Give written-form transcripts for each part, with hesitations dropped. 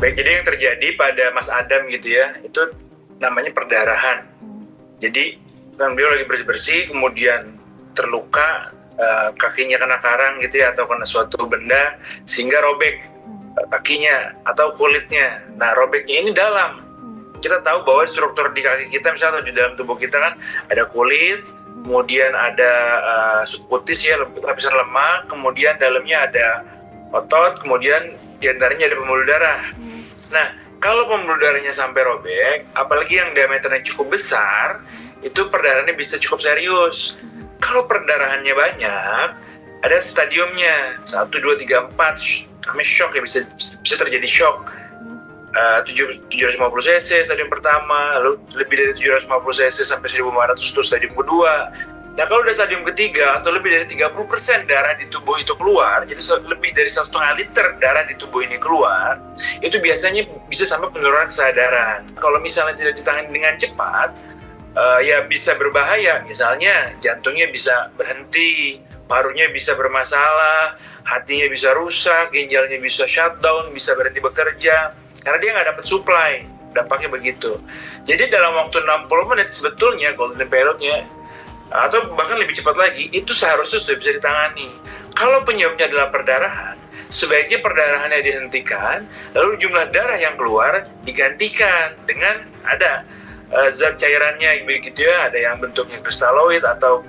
Baik, jadi yang terjadi pada Mas Adam gitu ya, itu namanya perdarahan. Jadi kan beliau lagi bersih-bersih, kemudian terluka, kakinya kena karang gitu ya, atau kena suatu benda sehingga robek kakinya atau kulitnya. Nah, robeknya ini dalam. Kita tahu bahwa struktur di kaki kita misalnya atau di dalam tubuh kita kan ada kulit, kemudian ada subkutis ya, lapisan lemak, kemudian dalamnya ada otot, kemudian diantaranya ada pembuluh darah. Nah, kalau pembuluh darahnya sampai robek, apalagi yang diameternya cukup besar, itu perdarahannya bisa cukup serius. Kalau perdarahannya banyak, ada stadiumnya 1, 2, 3, 4, namanya shock ya, bisa terjadi shock. 750 cc stadium pertama, lalu lebih dari 750 cc sampai 1500 itu stadium kedua. Nah, kalau udah stadium ketiga atau lebih dari 30% darah di tubuh itu keluar, jadi lebih dari 1,5 liter darah di tubuh ini keluar, itu biasanya bisa sampai penurunan kesadaran. Kalau misalnya tidak ditangani dengan cepat, ya bisa berbahaya. Misalnya jantungnya bisa berhenti, parunya bisa bermasalah, hatinya bisa rusak, ginjalnya bisa shutdown, bisa berhenti bekerja, karena dia nggak dapat supply. Dampaknya begitu. Jadi dalam waktu 60 menit sebetulnya golden periodnya, atau bahkan lebih cepat lagi, itu seharusnya sudah bisa ditangani. Kalau penyebabnya adalah perdarahan, sebaiknya perdarahannya dihentikan, lalu jumlah darah yang keluar digantikan dengan ada zat cairannya begitu ya, ada yang bentuknya kristaloid atau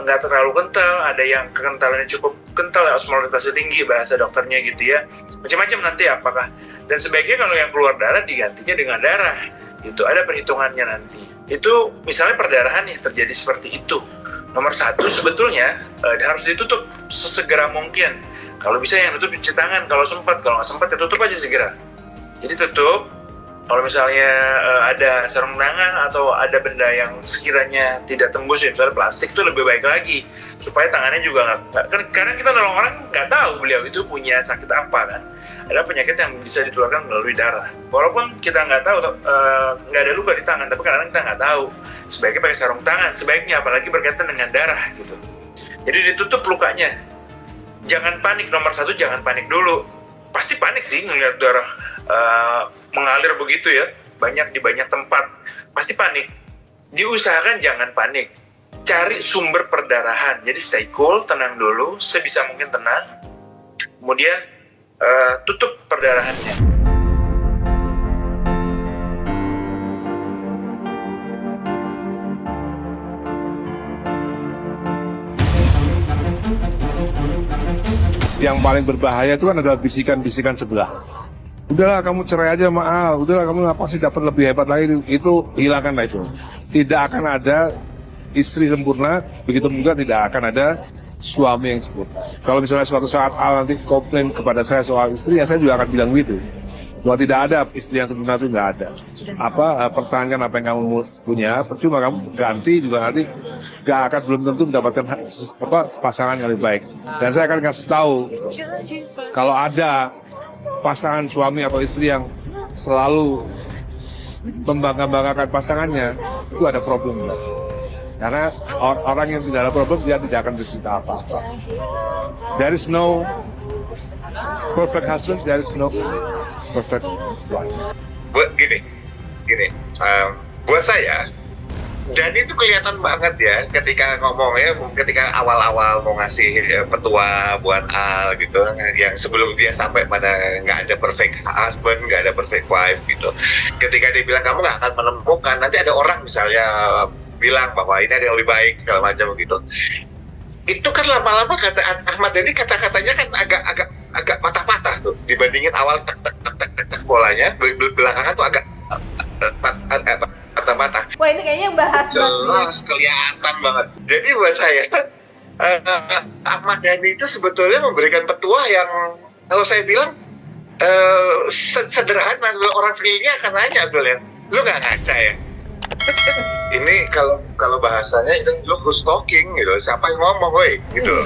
nggak terlalu kental, ada yang kekentalannya cukup kental, osmolitasnya tinggi bahasa dokternya gitu ya, macam-macam nanti apakah. Dan sebaiknya kalau yang keluar darah digantinya dengan darah, itu ada perhitungannya nanti. Itu misalnya perdarahan nih terjadi seperti itu. Nomor 1 sebetulnya harus ditutup sesegera mungkin. Kalau bisa yang tutup cuci tangan, kalau sempat, kalau nggak sempat ya tutup aja segera. Jadi tutup. Kalau misalnya ada sarung tangan atau ada benda yang sekiranya tidak tembus, misalnya plastik, itu lebih baik lagi supaya tangannya juga nggak, karena kita nolong orang nggak tahu beliau itu punya sakit apa kan. Ada penyakit yang bisa ditularkan melalui darah. Walaupun kita nggak tahu, nggak ada luka di tangan, tapi kadang kita nggak tahu. Sebaiknya pakai sarung tangan, sebaiknya, apalagi berkaitan dengan darah gitu. Jadi ditutup lukanya. Jangan panik, nomor 1 jangan panik dulu. Pasti panik sih ngelihat darah mengalir begitu ya, di banyak tempat, pasti panik. Diusahakan jangan panik. Cari sumber perdarahan. Jadi stay cool, tenang dulu, sebisa mungkin tenang. Kemudian tutup perdarahannya. Yang paling berbahaya itu kan adalah bisikan-bisikan sebelah. Udahlah kamu cerai aja sama A, udahlah kamu ngapa sih dapat lebih hebat lagi, itu hilangkanlah itu. Tidak akan ada istri sempurna, begitu juga tidak akan ada suami yang sempurna. Kalau misalnya suatu saat A nanti komplain kepada saya soal istri, ya saya juga akan bilang gitu. Bahwa tidak ada istri yang sempurna, itu nggak ada. Pertahankan apa yang kamu punya, percuma kamu ganti juga nanti belum tentu mendapatkan pasangan yang lebih baik. Dan saya akan kasih tahu, kalau ada pasangan suami atau istri yang selalu membangga-banggakan pasangannya, itu ada problem. Karena orang yang tidak ada problem, dia tidak akan bercerita apa-apa. There is no perfect husband, there is no perfect wife. Gini, buat saya, dan itu kelihatan banget ya ketika ngomong ya, ketika awal-awal mau ngasih petua buat Al gitu, yang sebelum dia sampai pada nggak ada perfect husband, nggak ada perfect wife gitu. Ketika dia bilang kamu nggak akan menemukan, nanti ada orang misalnya bilang bahwa ini ada yang lebih baik segala macam gitu. Itu kan lama-lama kata Ahmad Dhani, kata-katanya kan agak patah-patah tuh dibandingin awal tek polanya, belakangan tuh agak patah-patah. Wah, ini kayaknya bahas jelas kelihatan banget. Jadi buat saya Ahmad Dhani itu sebetulnya memberikan petua yang kalau saya bilang sederhana. Orang sekelilingnya akan nanya, Abdul ya, lu nggak ngaca ya? Ini kalau bahasanya itu lu who's talking gitu, siapa yang ngomong, woi gitu.